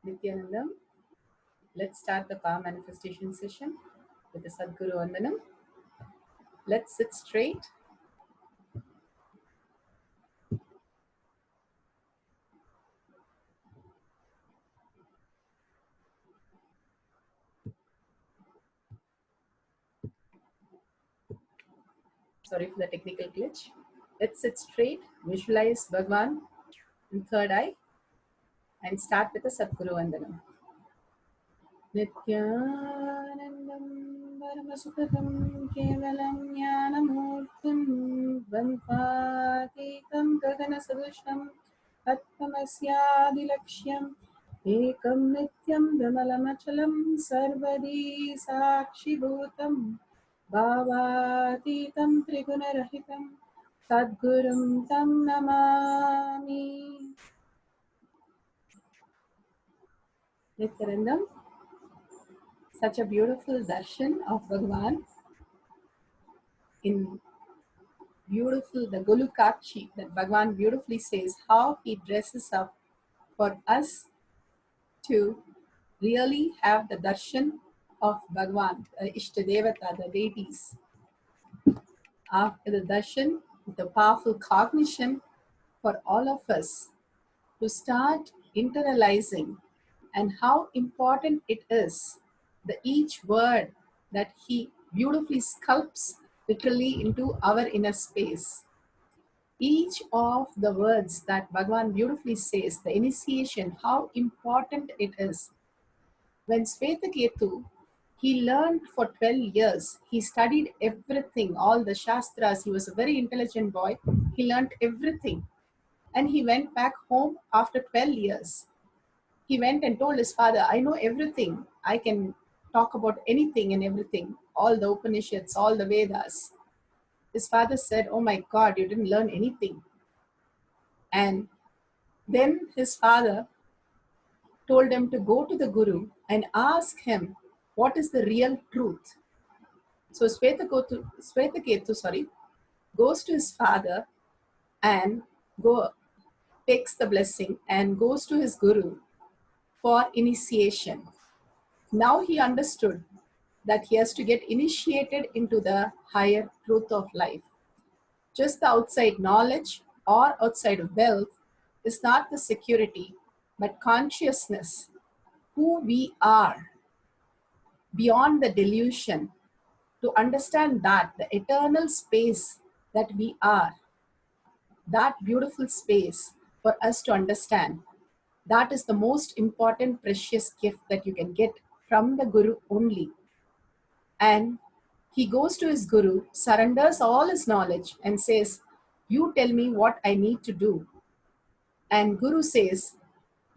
Nityanandam. Let's start the power manifestation session with the Sadguru Vandanam. Let's sit straight. Sorry for the technical glitch. Let's sit straight, visualize Bhagwan in third eye, and start with the Sadguru Vandanam. Nityanandam Paramasukhatam Kevalam Jnanamurtim Bandhatitam Gagana Sadusham Atmamasyadilaksham Ekam Nityam Brahmalamachalam Sarvadi Sakshibhutam Bhavatitam Trigunarahitam Sadgurum Tam Namami. Nityanandam, such a beautiful darshan of Bhagavan in beautiful, the Golukakshi, that Bhagavan beautifully says how he dresses up for us to really have the darshan of Bhagavan, Ishtadevata, the deities. After the darshan, the powerful cognition for all of us to start internalizing and how important it is, the each word that he beautifully sculpts literally into our inner space. Each of the words that Bhagavan beautifully says, the initiation, how important it is. When Svetaketu, he learned for 12 years. He studied everything, all the Shastras. He was a very intelligent boy. He learned everything. And he went back home after 12 years. He went and told his father, I know everything. I can talk about anything and everything, all the Upanishads, all the Vedas. His father said, oh my God, you didn't learn anything. And then his father told him to go to the Guru and ask him what is the real truth. So Svetaketu goes to his father and takes the blessing and goes to his Guru for initiation. Now he understood that he has to get initiated into the higher truth of life. Just the outside knowledge or outside wealth is not the security, but consciousness, who we are beyond the delusion, to understand that the eternal space that we are, that beautiful space for us to understand, that is the most important precious gift that you can get from the Guru only. And he goes to his Guru, surrenders all his knowledge and says, you tell me what I need to do. And Guru says,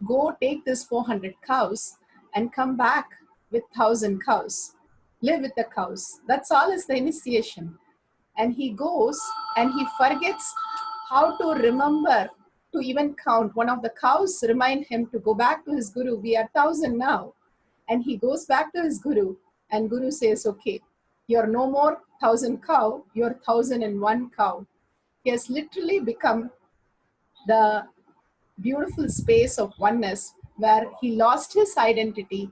go take this 400 cows and come back with 1,000 cows. Live with the cows. That's all is the initiation. And he goes and he forgets how to remember to even count. One of the cows remind him to go back to his Guru. We are 1,000 now. And he goes back to his Guru and Guru says, okay, you're no more 1,000 cow, you're 1,001 cow. He has literally become the beautiful space of oneness where he lost his identity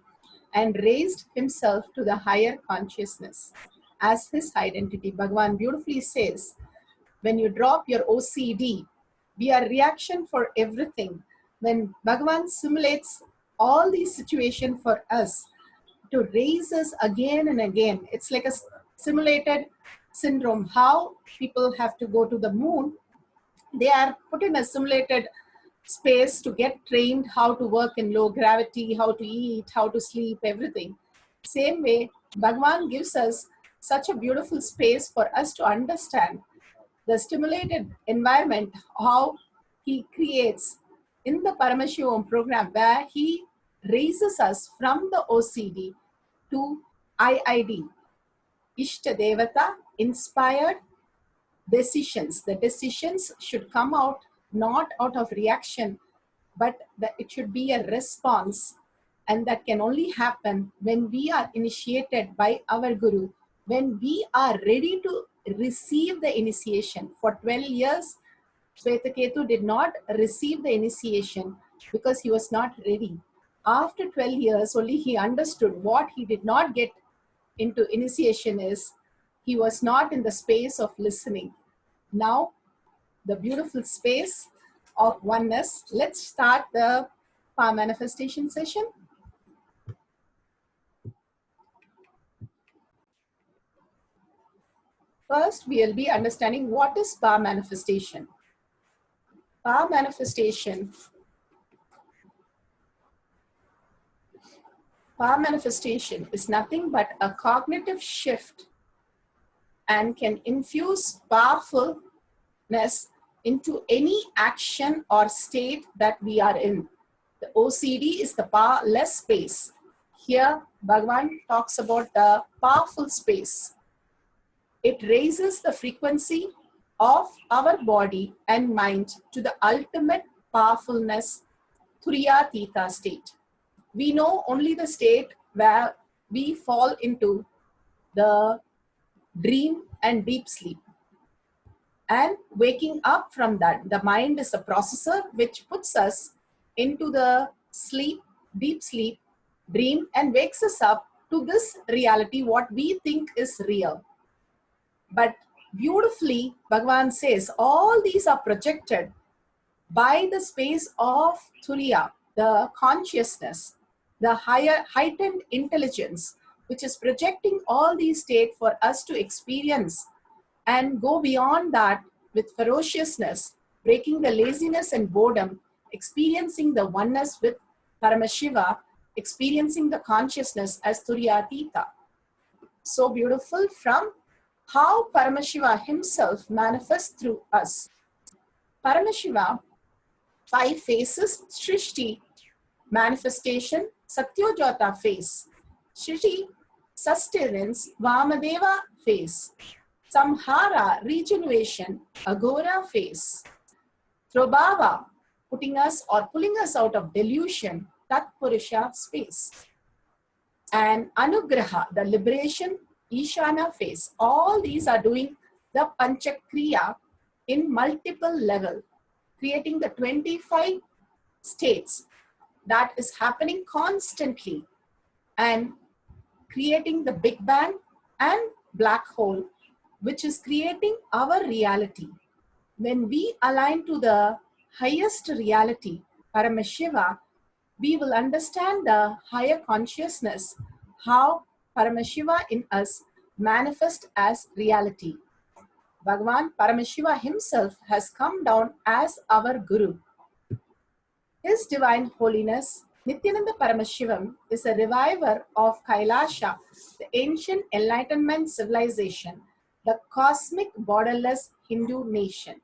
and raised himself to the higher consciousness as his identity. Bhagavan beautifully says, when you drop your OCD, we are reaction for everything. When Bhagavan simulates all these situations for us to raise us again and again, it's like a simulated syndrome. How people have to go to the moon, they are put in a simulated space to get trained how to work in low gravity, how to eat, how to sleep, everything. Same way, Bhagavan gives us such a beautiful space for us to understand the stimulated environment, how he creates in the Paramashivam program, where he raises us from the OCD to IID, Ishta Devata, inspired decisions. The decisions should come out not out of reaction, but that it should be a response. And that can only happen when we are initiated by our Guru, when we are ready to receive the initiation. For 12 years, Svetaketu did not receive the initiation because he was not ready. After 12 years, only he understood what he did not get into initiation is he was not in the space of listening. Now, the beautiful space of oneness. Let's start the power manifestation session. First, we will be understanding what is power manifestation. Power manifestation is nothing but a cognitive shift and can infuse powerfulness into any action or state that we are in. The OCD is the powerless space. Here, Bhagavan talks about the powerful space. It raises the frequency of our body and mind to the ultimate powerfulness, Turiya Tita state. We know only the state where we fall into the dream and deep sleep. And waking up from that, the mind is a processor which puts us into the sleep, deep sleep, dream, and wakes us up to this reality, what we think is real. But beautifully, Bhagavan says, all these are projected by the space of Turiya, the consciousness, the higher heightened intelligence, which is projecting all these states for us to experience and go beyond that with ferociousness, breaking the laziness and boredom, experiencing the oneness with Paramashiva, experiencing the consciousness as Turyatita. So beautiful from how Paramashiva himself manifests through us. Paramashiva, 5 phases, Srishti, manifestation, Satyojata phase, Shriti, sustenance, Vamadeva phase, Samhara, regeneration, Agora phase, Throbhava, putting us or pulling us out of delusion, Tatpurusha space, and Anugraha, the liberation, Ishana phase. All these are doing the Panchakriya in multiple level, creating the 25 states that is happening constantly and creating the Big Bang and black hole, which is creating our reality. When we align to the highest reality, Paramashiva, we will understand the higher consciousness, how Paramashiva in us manifests as reality. Bhagavan Paramashiva himself has come down as our Guru. His Divine Holiness, Nityananda Paramashivam, is a reviver of Kailasha, the ancient Enlightenment civilization, the cosmic borderless Hindu nation.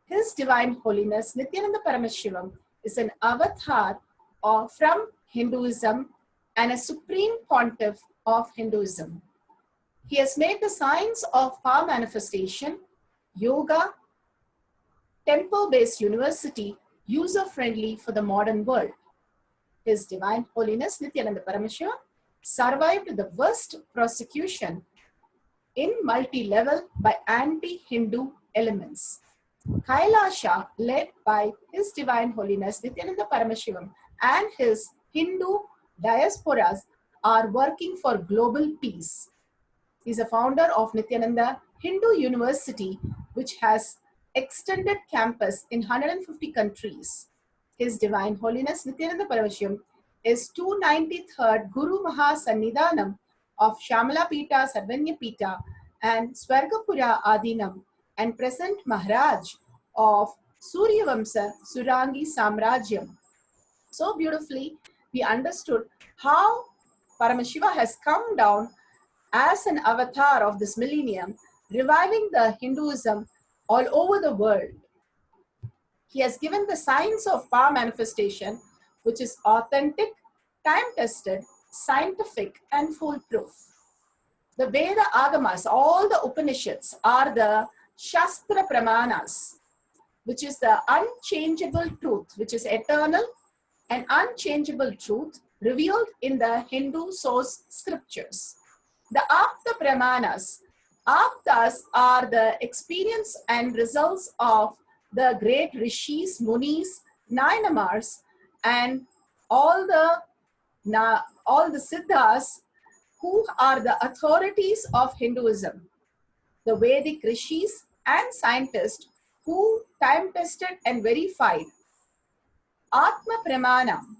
His Divine Holiness, Nityananda Paramashivam, is an avatar from Hinduism and a supreme pontiff of Hinduism. He has made the science of power manifestation, yoga, temple-based university user-friendly for the modern world. His Divine Holiness Nityananda Paramashiva survived the worst persecution in multi-level by anti-Hindu elements. Kailasha, led by His Divine Holiness Nityananda Paramashivam and his Hindu diasporas, are working for global peace. He is a founder of Nityananda Hindu University, which has extended campus in 150 countries. His Divine Holiness Nityananda Paramashivam is 293rd Guru Mahasannidhanam of Shamala Pita, Sarvanya Pita and Swargapura Adinam, and present Maharaj of Suryavamsa Surangi Samrajyam. So beautifully, we understood how Paramashiva has come down as an avatar of this millennium, reviving the Hinduism all over the world. He has given the science of power manifestation, which is authentic, time-tested, scientific, and foolproof. The Veda Agamas, all the Upanishads, are the Shastra Pramanas, which is the unchangeable truth, which is eternal and unchangeable truth revealed in the Hindu source scriptures. The Apta Pramanas, Aptas are the experience and results of the great rishis, munis, Nayanamars, and all the siddhas who are the authorities of Hinduism, the Vedic rishis and scientists who time tested and verified Atma Pramanam,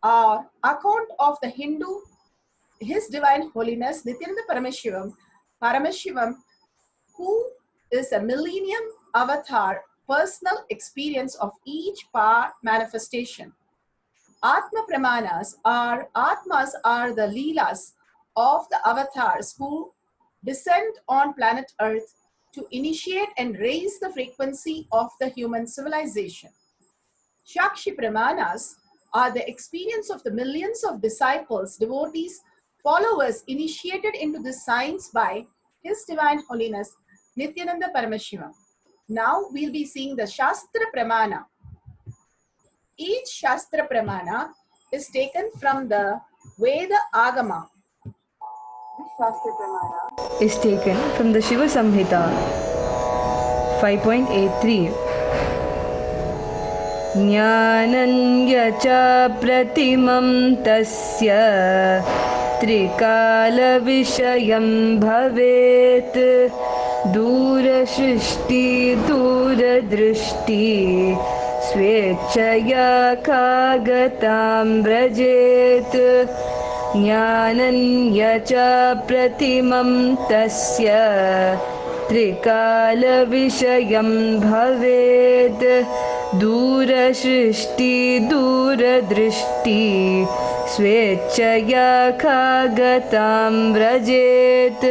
or account of the Hindu, His Divine Holiness Nityananda Paramashivam, who is a millennium avatar, personal experience of each power manifestation. Atmas are the Leelas of the avatars who descend on planet Earth to initiate and raise the frequency of the human civilization. Shakshi Pramanas are the experience of the millions of disciples, devotees, followers initiated into this science by His Divine Holiness Nityananda Paramashivam. Now we'll be seeing the Shastra Pramana. Each Shastra Pramana is taken from the Veda Agama. This Shastra Pramana is taken from the Shiva Samhita 5.83. Jnananya cha pratimam tasya trikala vishayam bhavet dura shrishti dura drishti swechaya kagatam brajet ज्ञानन्य च प्रतिमं तस्य त्रिकालविषयं भवेत् दूरसृष्टि दूरदृष्टि स्वेच्छया खागतां व्रजेत्.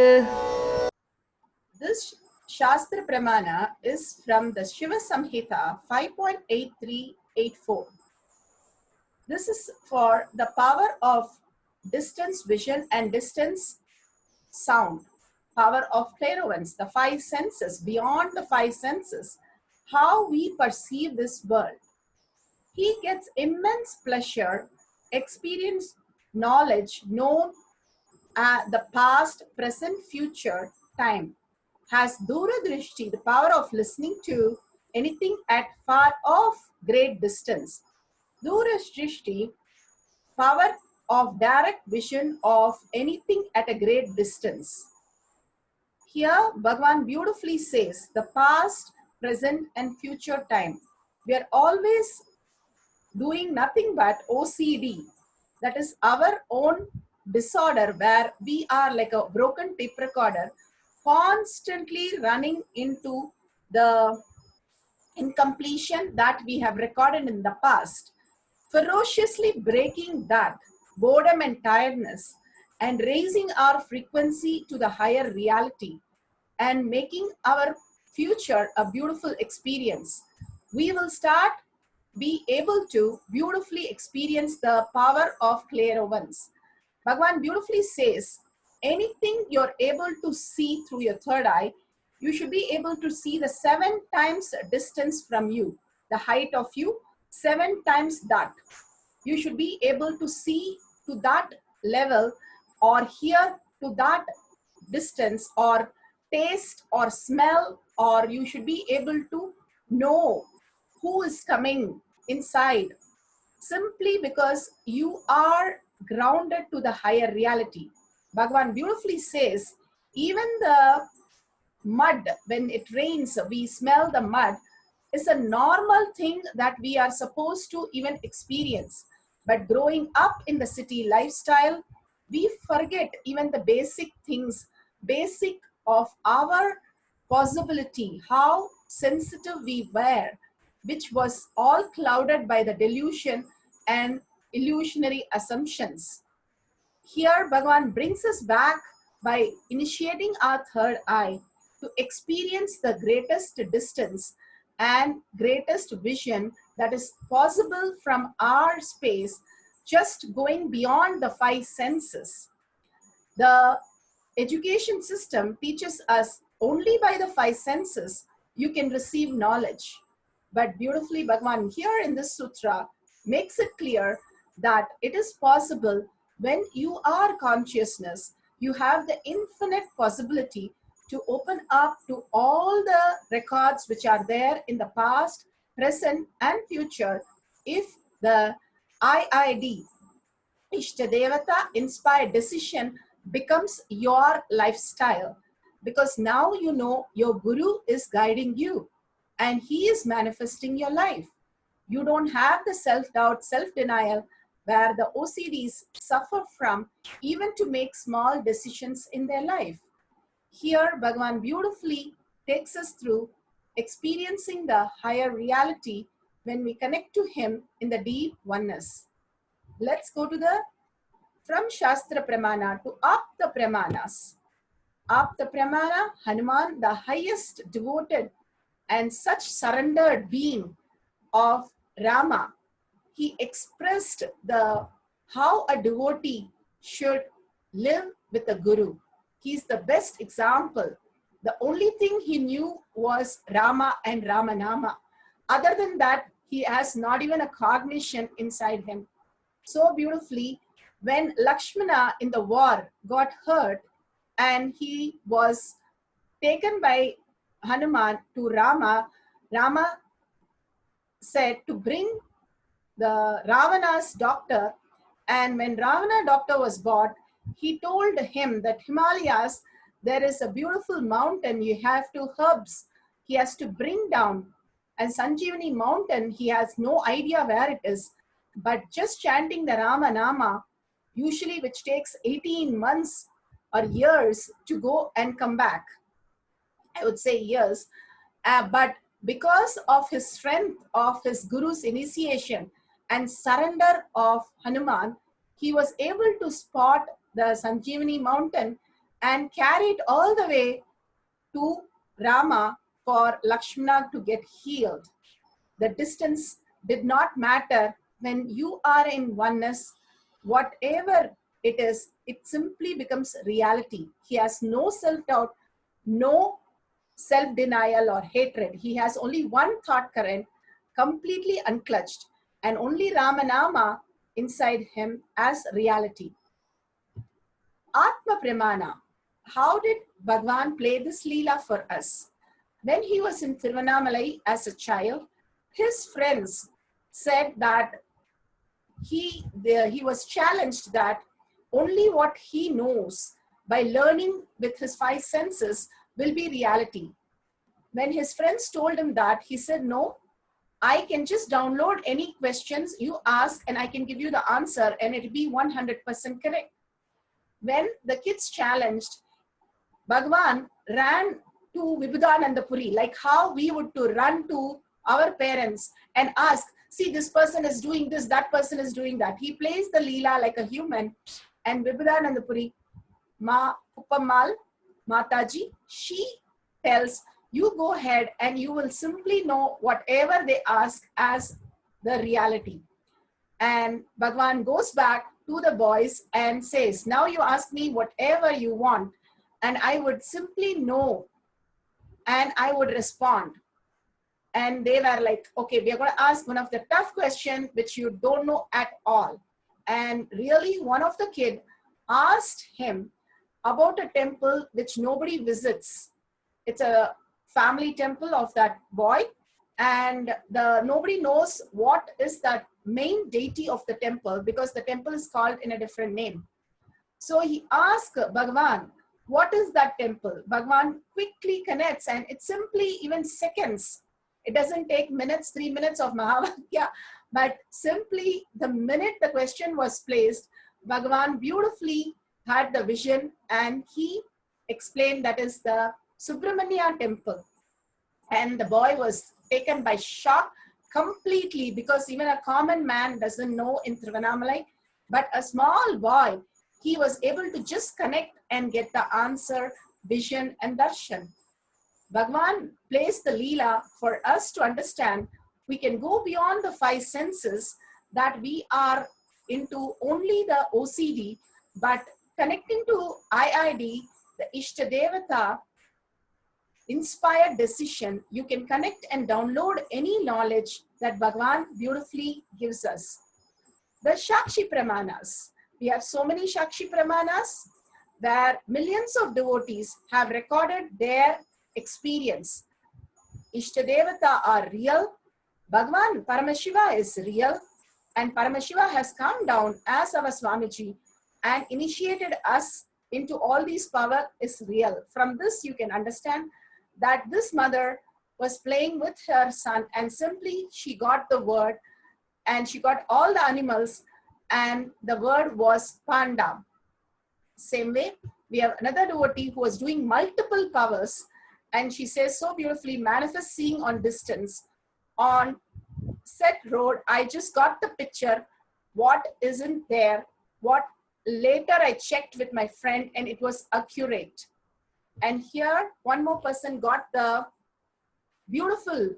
This Shastra Pramana is from the Shiva Samhita 5.8384. This is for the power of distance vision and distance sound, power of clairvoyance, the five senses, beyond the five senses, how we perceive this world. He gets immense pleasure, experience, knowledge, known the past, present, future, time. Has Duradrishti, the power of listening to anything at far off great distance. Durashrishti, power of direct vision of anything at a great distance. Here, Bhagavan beautifully says the past, present, and future time. We are always doing nothing but OCD. That is our own disorder where we are like a broken tape recorder, constantly running into the incompletion that we have recorded in the past, ferociously breaking that boredom and tiredness and raising our frequency to the higher reality and making our future a beautiful experience. We will start be able to beautifully experience the power of clairvoyance. Bhagavan beautifully says, anything you're able to see through your third eye, you should be able to see the 7 times distance from you, the height of you, 7 times that. You should be able to see to that level or hear to that distance or taste or smell, or you should be able to know who is coming inside simply because you are grounded to the higher reality. Bhagavan beautifully says, even the mud, when it rains, we smell the mud, is a normal thing that we are supposed to even experience. But growing up in the city lifestyle, we forget even the basic things, basic of our possibility, how sensitive we were, which was all clouded by the delusion and illusionary assumptions. Here, Bhagavan brings us back by initiating our third eye to experience the greatest distance and greatest vision that is possible from our space, just going beyond the 5 senses. The education system teaches us only by the 5 senses you can receive knowledge. But beautifully, Bhagavan here in this sutra makes it clear that it is possible when you are consciousness, you have the infinite possibility to open up to all the records which are there in the past, present, and future if the IID, Ishtadevata inspired decision, becomes your lifestyle, because now you know your Guru is guiding you and he is manifesting your life. You don't have the self-doubt, self-denial where the OCDs suffer from even to make small decisions in their life. Here, Bhagavan beautifully takes us through experiencing the higher reality when we connect to him in the deep oneness. Let's go to the from Shastra Pramana to Apta Pramanas. Apta Pramana, Hanuman, the highest devoted and such surrendered being of Rama, he expressed the how a devotee should live with a guru. He is the best example. The only thing he knew was Rama and Ramanama. Other than that, he has not even a cognition inside him. So beautifully, when Lakshmana in the war got hurt and he was taken by Hanuman to Rama, Rama said to bring the Ravana's doctor. And when Ravana doctor was bought, he told him that Himalayas, there is a beautiful mountain, you have to herbs, he has to bring down. And Sanjeevani mountain, he has no idea where it is. But just chanting the Rama Nama, usually which takes 18 months or years to go and come back. I would say years. But because of his strength of his Guru's initiation and surrender of Hanuman, he was able to spot the Sanjeevani mountain and carry it all the way to Rama for Lakshmana to get healed. The distance did not matter when you are in oneness. Whatever it is, it simply becomes reality. He has no self-doubt, no self-denial or hatred. He has only one thought current, completely unclutched, and only Ramanama inside him as reality. Atma Pramana. How did Bhagwan play this Leela for us? When he was in Tiruvannamalai as a child, his friends said that he was challenged that only what he knows by learning with his five senses will be reality. When his friends told him that, he said, no, I can just download any questions you ask and I can give you the answer and it'll be 100% correct. When the kids challenged, Bhagwan ran to Vibhudanandapuri, like how we would to run to our parents and ask, see, this person is doing this, that person is doing that. He plays the Leela like a human. And Vibhudanandapuri, Ma Uppamal, Mataji, she tells, you go ahead and you will simply know whatever they ask as the reality. And Bhagwan goes back to the boys and says, now you ask me whatever you want and I would simply know and I would respond. And they were like, okay, we are going to ask one of the tough questions which you don't know at all. And really one of the kid asked him about a temple which nobody visits. It's a family temple of that boy, and nobody knows what is that main deity of the temple because the temple is called in a different name. So he asked Bhagwan, what is that temple? Bhagwan quickly connects, and it's simply even seconds. It doesn't take minutes, 3 minutes of Mahavakya, but simply the minute the question was placed, Bhagwan beautifully had the vision and he explained that is the Subramanya temple. And the boy was taken by shock completely because even a common man doesn't know in Tiruvannamalai, but a small boy, he was able to just connect and get the answer, vision and darshan. Bhagwan plays the Leela for us to understand we can go beyond the five senses, that we are into only the OCD, but connecting to IID, the Ishtadevata, inspired decision, you can connect and download any knowledge that Bhagwan beautifully gives us. The Shakshi Pramanas. We have so many Shakshi Pramanas where millions of devotees have recorded their experience. Ishtadevata are real. Bhagwan Paramashiva is real. And Paramashiva has come down as our Swamiji and initiated us into all these power is real. From this, you can understand that this mother was playing with her son and simply she got the word and she got all the animals and the word was Panda. Same way, we have another devotee who was doing multiple powers and she says so beautifully, manifest seeing on distance. On set road, I just got the picture, what isn't there, what later I checked with my friend and it was accurate. And here, one more person got the beautiful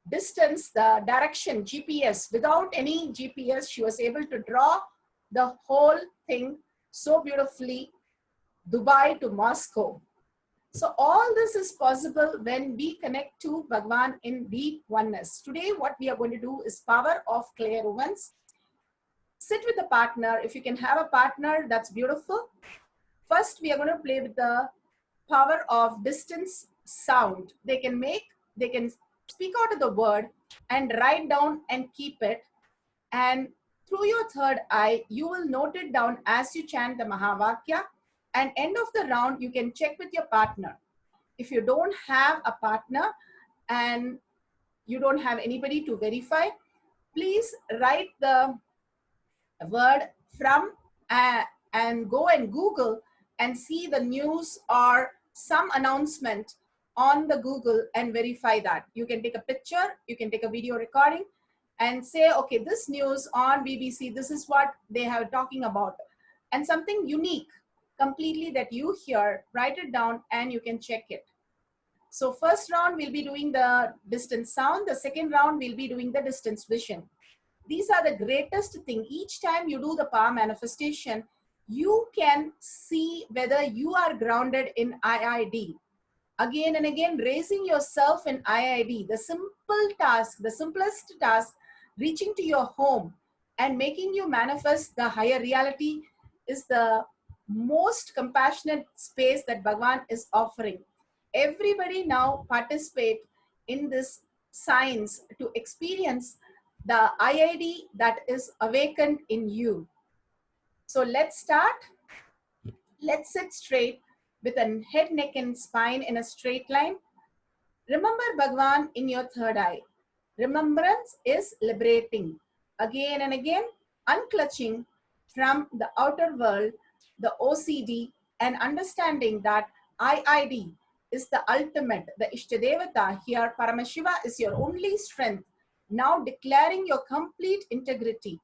distance, the direction, GPS. Without any GPS, she was able to draw the whole thing so beautifully, Dubai to Moscow. So all this is possible when we connect to Bhagwan in deep oneness. Today, what we are going to do is power of clairvoyance. Sit with a partner. If you can have a partner, that's beautiful. First, we are going to play with the power of distance sound. They can speak out of the word and write down and keep it. And through your third eye, you will note it down as you chant the Mahavakya. And end of the round, you can check with your partner. If you don't have a partner and you don't have anybody to verify, please write the word from and go and Google and see the news or some announcement on the Google and verify that. You can take a picture, you can take a video recording and say, okay, this news on BBC, this is what they are talking about. And something unique completely that you hear, write it down and you can check it. So first round, we'll be doing the distance sound. The second round, we'll be doing the distance vision. These are the greatest thing. Each time you do the power manifestation, you can see whether you are grounded in IID. Again and again, raising yourself in IID, the simple task, the simplest task, reaching to your home and making you manifest the higher reality is the most compassionate space that Bhagwan is offering. Everybody now participate in this science to experience the IID that is awakened in you. So let's start. Let's sit straight with a head, neck and spine in a straight line. Remember Bhagwan in your third eye. Remembrance is liberating. Again and again, unclutching from the outer world, the OCD, and understanding that IID is the ultimate, the Ishtadevata. Here, Paramashiva is your only strength. Now declaring your complete integrity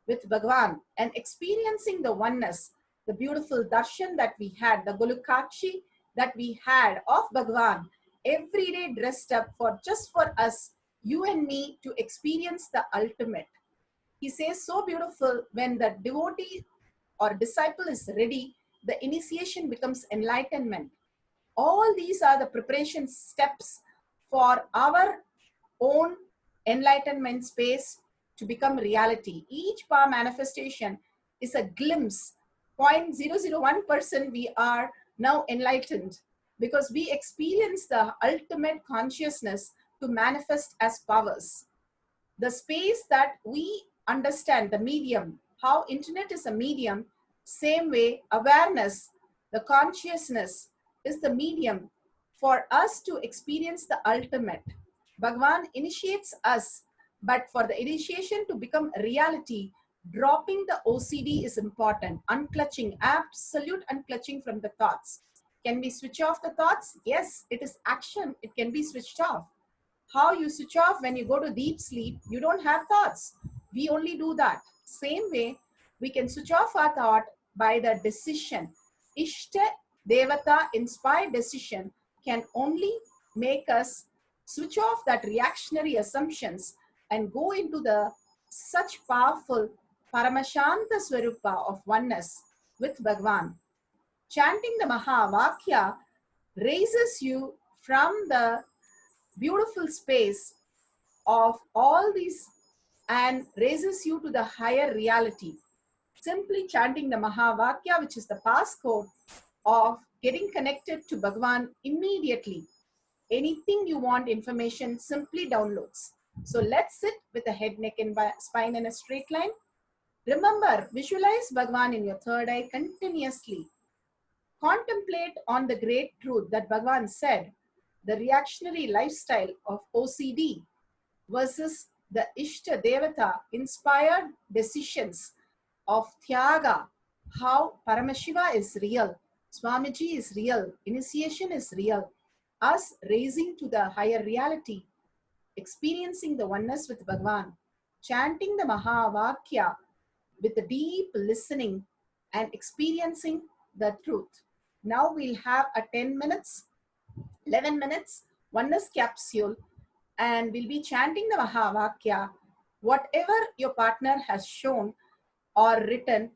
with Bhagwan and experiencing the oneness, the beautiful darshan that we had, the Golukakshi that we had of Bhagwan, every day dressed up for just for us, you and me, to experience the ultimate. He says so beautiful, when the devotee or disciple is ready, the initiation becomes enlightenment. All these are the preparation steps for our own enlightenment space to become reality. Each power manifestation is a glimpse. 0.001% we are now enlightened because we experience the ultimate consciousness to manifest as powers. The space that we understand, the medium, how internet is a medium, same way awareness, the consciousness is the medium for us to experience the ultimate. Bhagwan initiates us, but for the initiation to become reality, dropping the OCD is important. Unclutching, absolute unclutching from the thoughts. Can we switch off the thoughts? Yes, it is action. It can be switched off. How you switch off when you go to deep sleep, you don't have thoughts. We only do that. Same way, we can switch off our thought by the decision. Ishta Devata inspired decision can only make us switch off that reactionary assumptions and go into the such powerful Paramashanta Swarupa of oneness with Bhagwan. Chanting the Mahavakya raises you from the beautiful space of all these and raises you to the higher reality. Simply chanting the Mahavakya, which is the passcode of getting connected to Bhagwan immediately. Anything you want information simply downloads. So let's sit with the head, neck, and spine in a straight line. Remember, visualize Bhagwan in your third eye continuously. Contemplate on the great truth that Bhagwan said, the reactionary lifestyle of OCD versus the Ishta Devata inspired decisions of Tyaga, how Paramashiva is real, Swamiji is real, initiation is real, us raising to the higher reality, experiencing the oneness with Bhagwan, chanting the Mahavakya with a deep listening and experiencing the truth. Now we'll have a 10 minutes, 11 minutes oneness capsule, and we'll be chanting the Mahavakya. Whatever your partner has shown or written,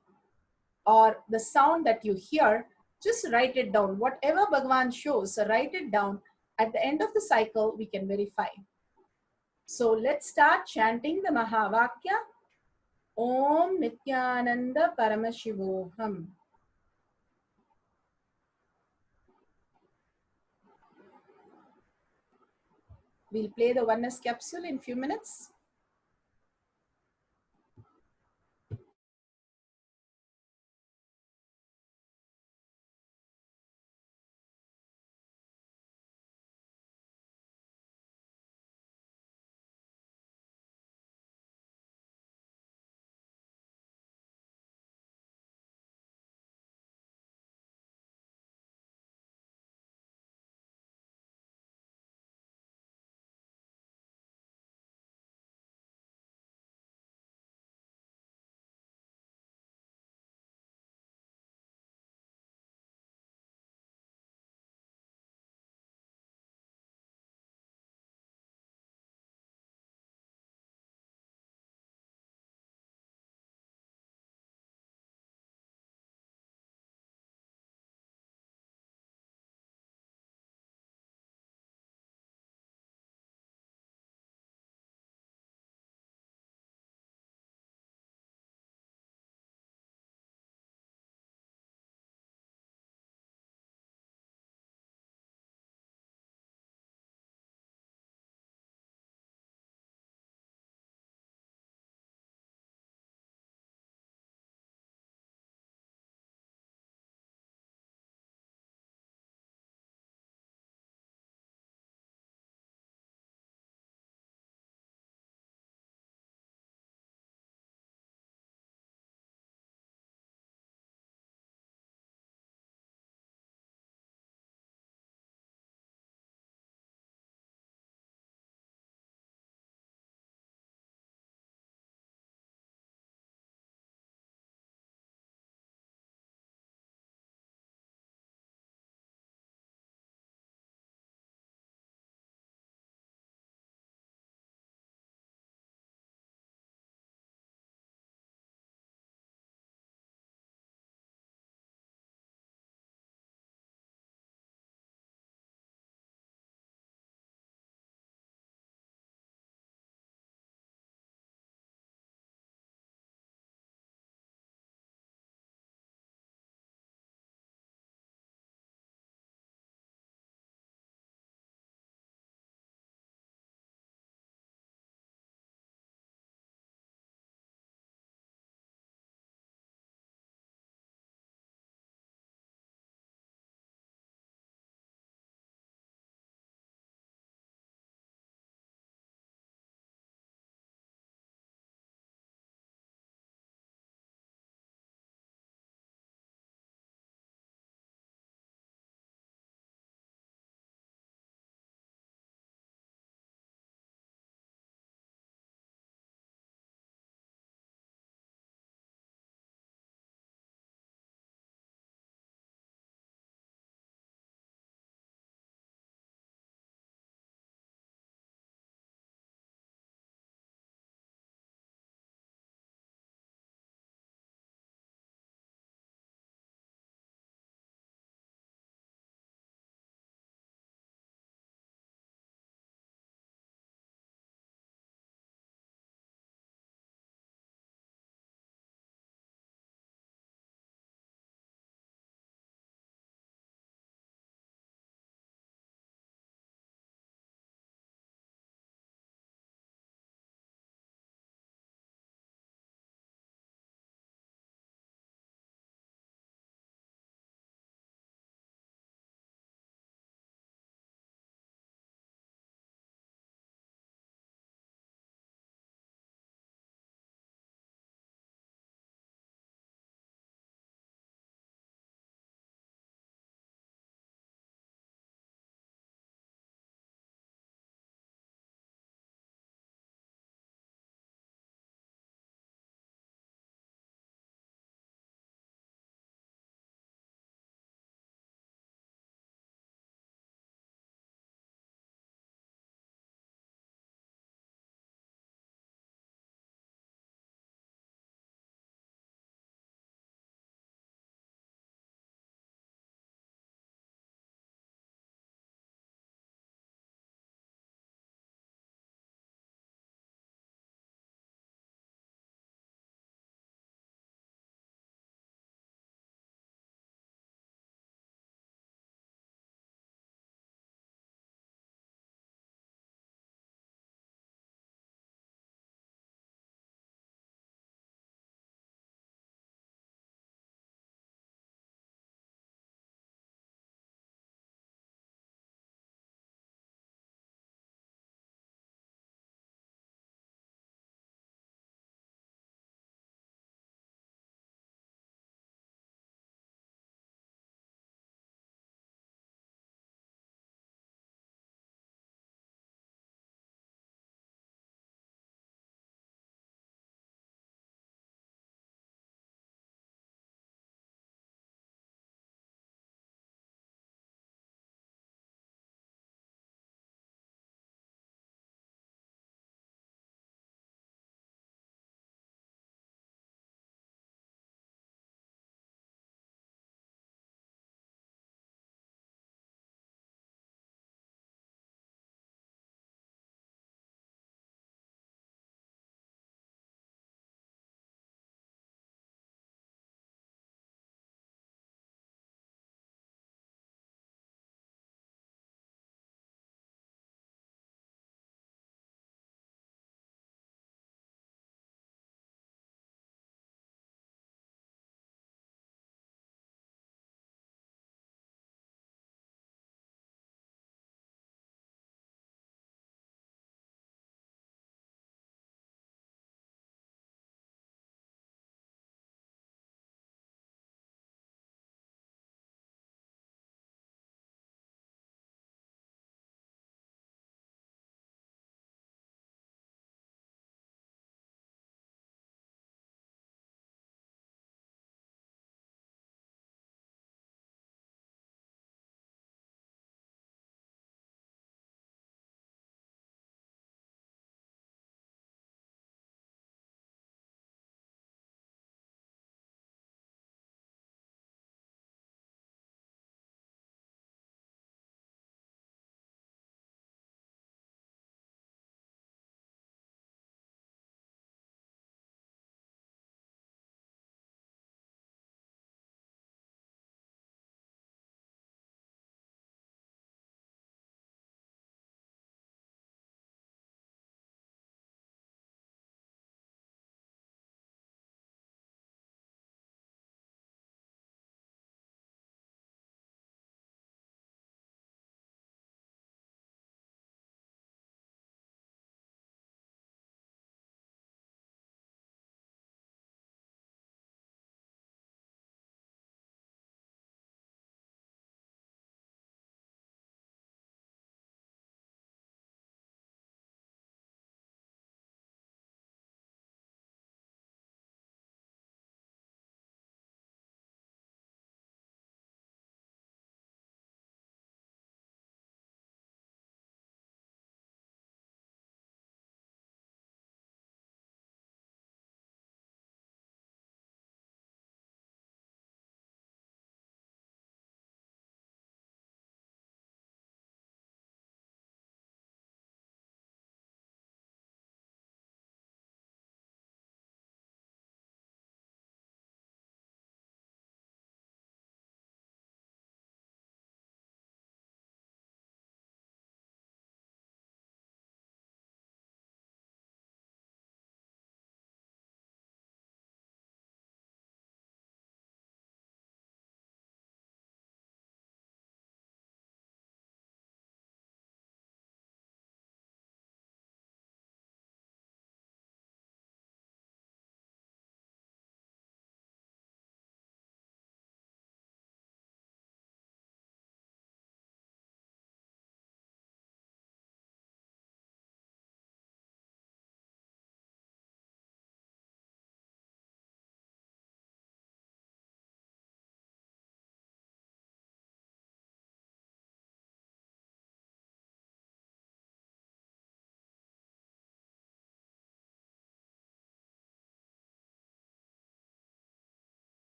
or the sound that you hear, just write it down. Whatever Bhagwan shows, write it down. At the end of the cycle, we can verify. So let's start chanting the Mahavakya. Om Nityananda Paramashivoham. We'll play the oneness capsule in few minutes.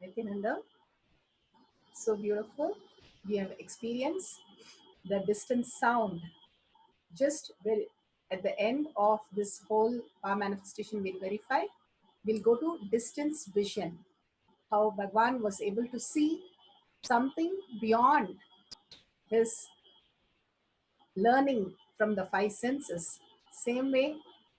Nityananda, so beautiful. We have experienced the distant sound. Just at the end of this whole power manifestation, we'll verify. We'll go to distance vision. How Bhagwan was able to see something beyond his learning from the five senses. Same way,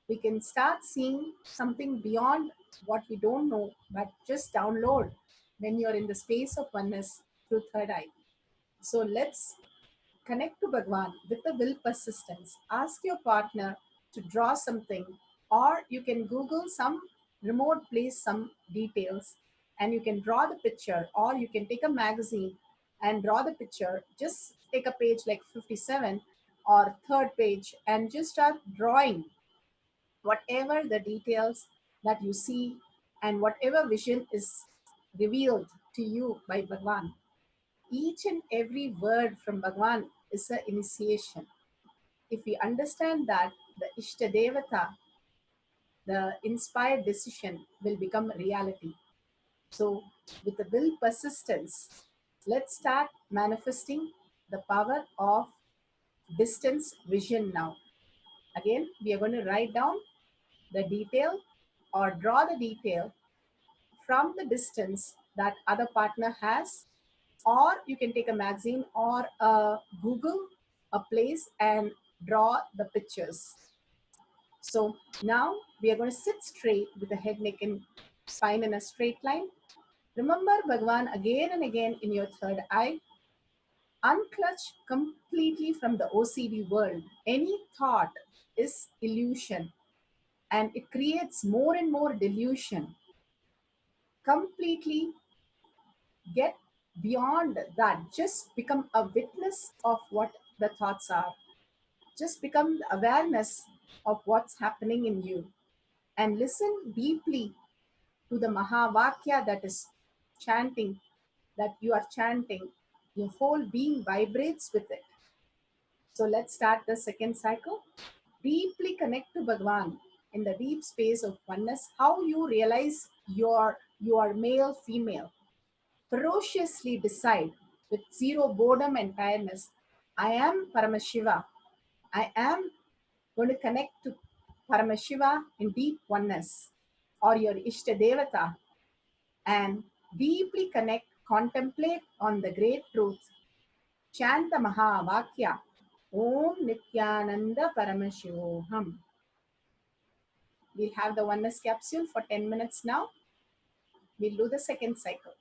we can start seeing something beyond what we don't know, but just download when you're in the space of oneness through third eye. So let's connect to Bhagwan with the will persistence. Ask your partner to draw something, or you can Google some remote place, some details, and you can draw the picture, or you can take a magazine and draw the picture. Just take a page like 57 or third page and just start drawing whatever the details that you see and whatever vision is revealed to you by Bhagwan. Each and every word from Bhagwan is an initiation. If we understand that, the Ishtadevata, the inspired decision, will become reality. So, with the will persistence, let's start manifesting the power of distance vision now. Again, we are going to write down the detail or draw the detail from the distance that other partner has, or you can take a magazine or a Google a place and draw the pictures. So now we are going to sit straight with the head, neck, and spine in a straight line. Remember Bhagwan again and again in your third eye. Unclutch completely from the OCD world. Any thought is illusion and it creates more and more delusion. Completely get beyond that. Just become a witness of what the thoughts are. Just become the awareness of what's happening in you and listen deeply to the Mahavakya that is chanting, that you are chanting. Your whole being vibrates with it. So let's start the second cycle. Deeply connect to Bhagwan in the deep space of oneness. How you realize you are male, female. Ferociously decide with zero boredom and tiredness. I am Paramashiva. I am going to connect to Paramashiva in deep oneness or your Ishta Devata and deeply connect, contemplate on the great truth. Chant the Mahavakya. Om Nityananda Paramashivoham. We'll have the oneness capsule for 10 minutes now. We'll do the second cycle.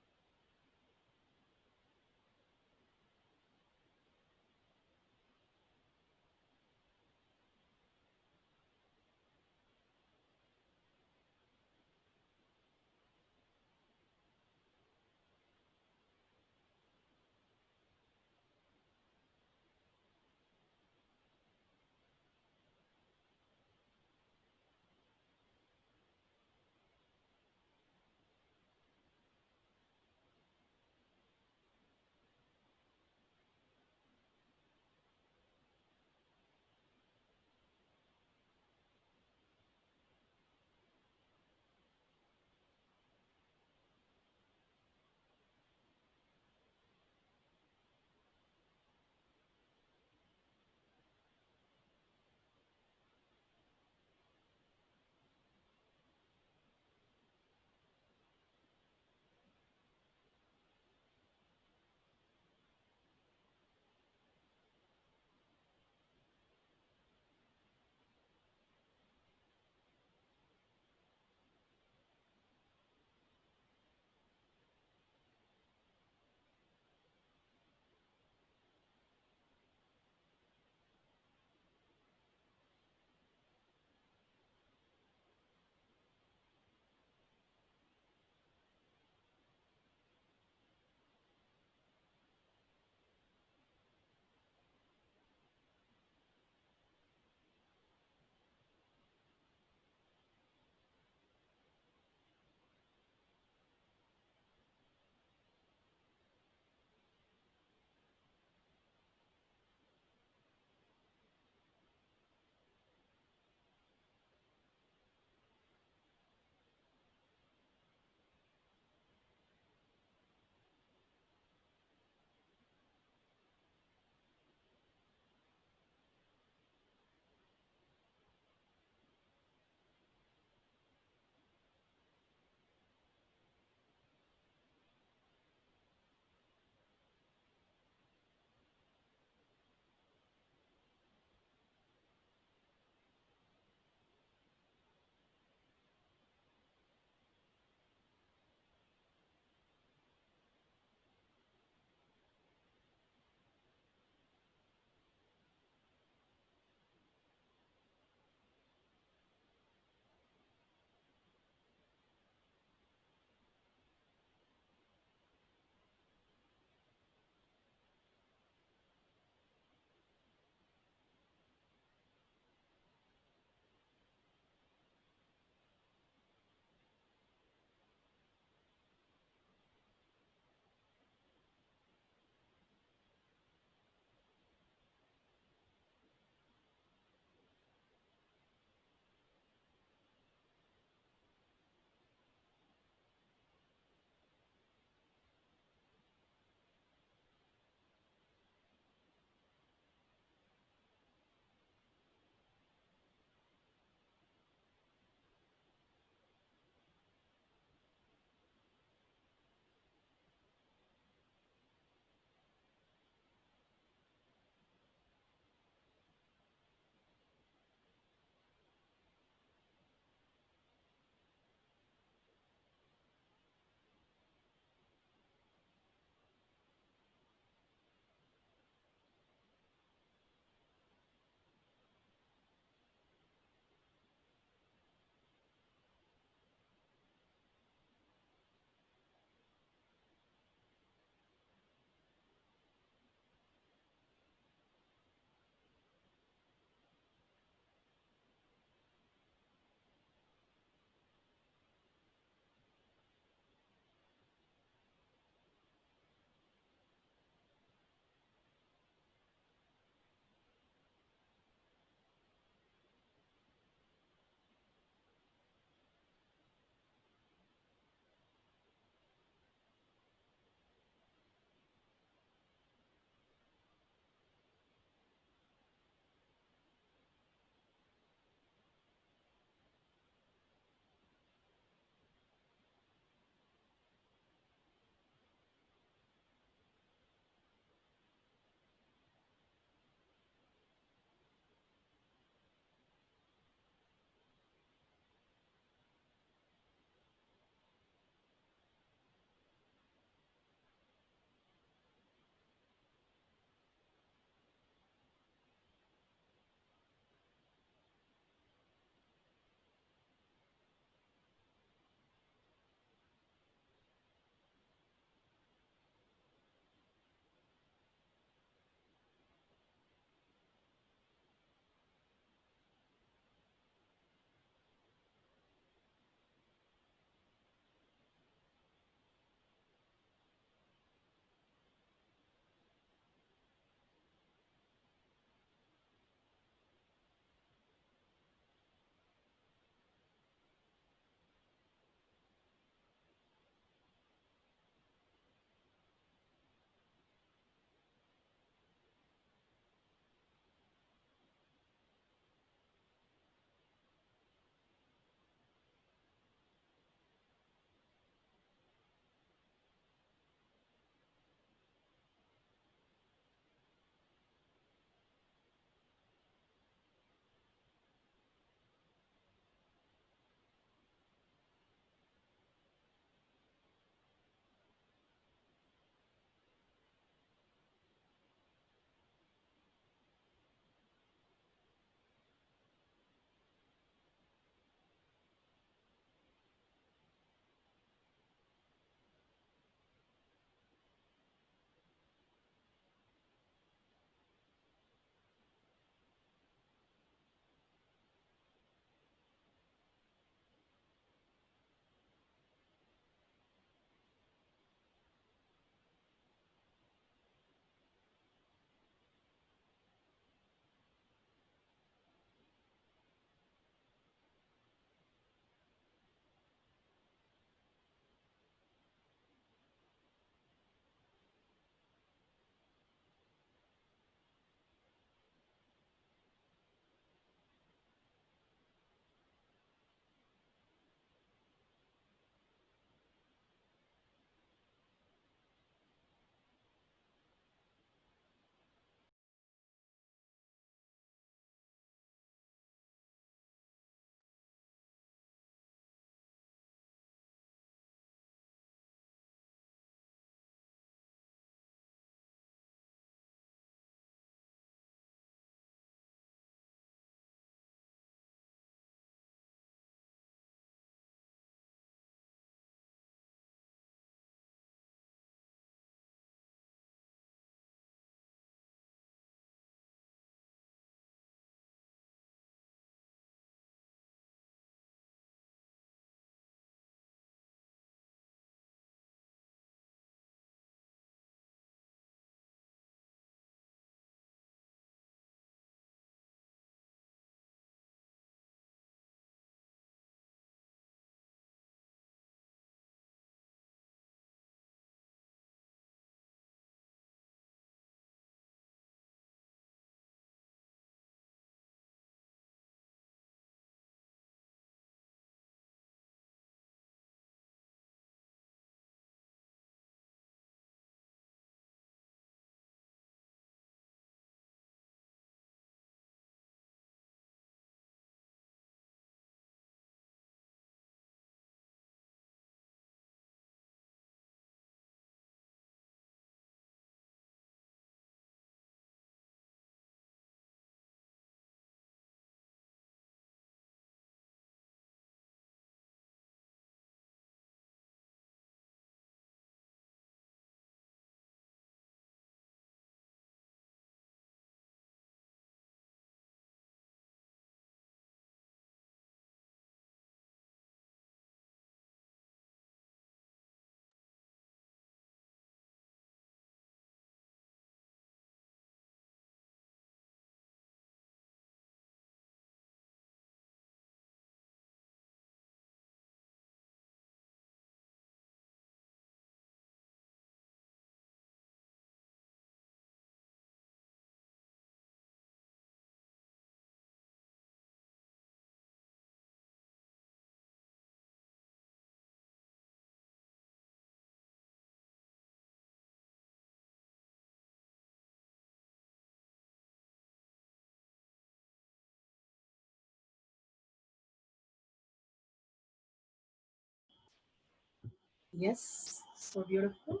Yes, so beautiful.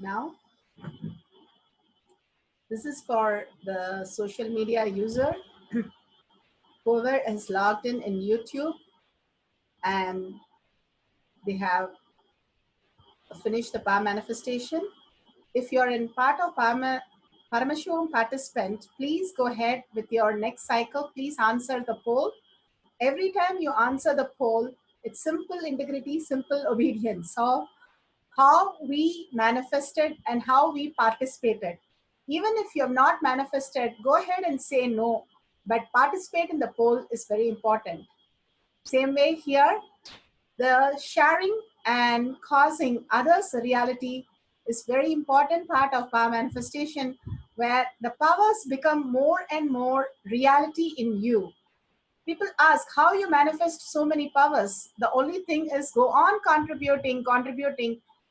Now, this is for the social media user, whoever is logged in YouTube and they have finished the power manifestation. If you're in part of Paramashivam participant, please go ahead with your next cycle. Please answer the poll. Every time you answer the poll, it's simple integrity, simple obedience. So how we manifested and how we participated. Even if you have not manifested, go ahead and say no, but participate in the poll is very important. Same way here, the sharing and causing others reality is very important part of power manifestation, where the powers become more and more reality in you. People ask how you manifest so many powers. The only thing is go on contributing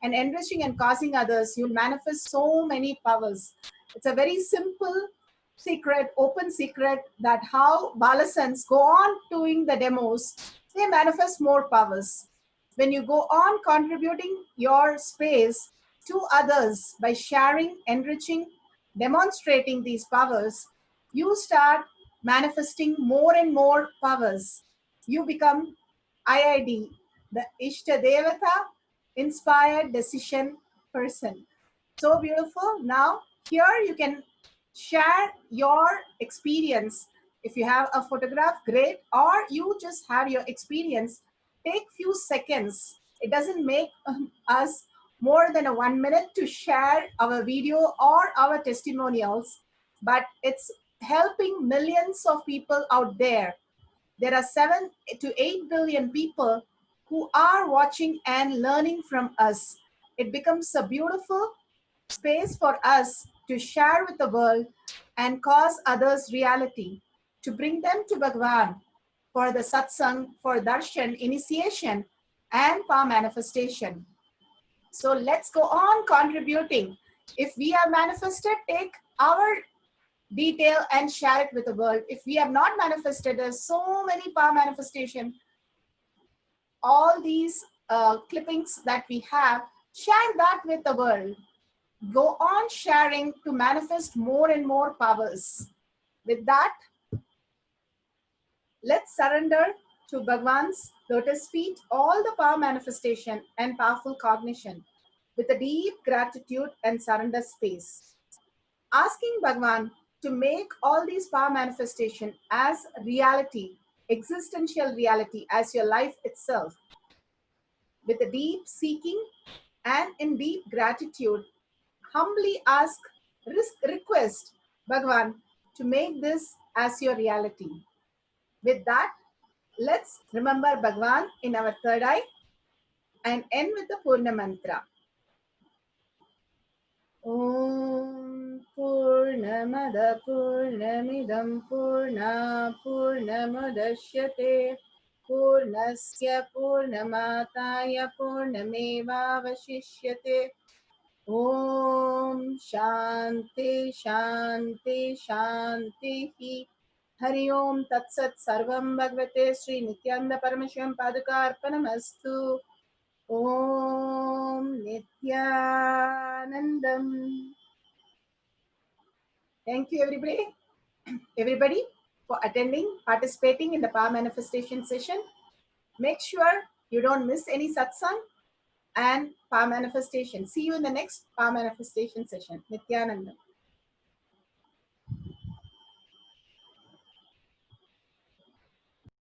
and enriching and causing others. You'll manifest so many powers. It's a very simple secret, open secret, that how Balasans go on doing the demos, they manifest more powers. When you go on contributing your space to others by sharing, enriching, demonstrating these powers, you start manifesting more and more powers. You become IID, the Ishta Devata, inspired decision person. So beautiful. Now, here you can share your experience. If you have a photograph, great, or you just have your experience, take few seconds. It doesn't make us more than a 1 minute to share our video or our testimonials, but it's helping millions of people out there. There are 7 to 8 billion people who are watching and learning from us. It becomes a beautiful space for us to share with the world and cause others reality, to bring them to Bhagwan for the satsang, for darshan, initiation, and power manifestation. So let's go on contributing. If we have manifested, take our detail and share it with the world. If we have not manifested, there's so many power manifestation. All these clippings that we have, share that with the world. Go on sharing to manifest more and more powers. With that, let's surrender to Bhagwan's lotus feet all the power manifestation and powerful cognition with a deep gratitude and surrender space. Asking Bhagwan to make all these power manifestation as reality, existential reality, as your life itself. With a deep seeking and in deep gratitude, humbly ask, request Bhagwan to make this as your reality. With that, let's remember Bhagwan in our third eye and end with the Purna Mantra. Om Purnamada Purnamidam Purna Purnamadashyate Purnasya Purnamataya Purnamevavashishyate. Om Shanti Shanti Shanti. Hari Om Tat Sat Sarvam Bhagavate Sri Nityananda Paramashivam Padukarpanamastu. Om Nityanandam. Thank you, everybody for attending, participating in the power manifestation session. Make sure you don't miss any satsang and power manifestation. See you in the next power manifestation session. Nityanandam.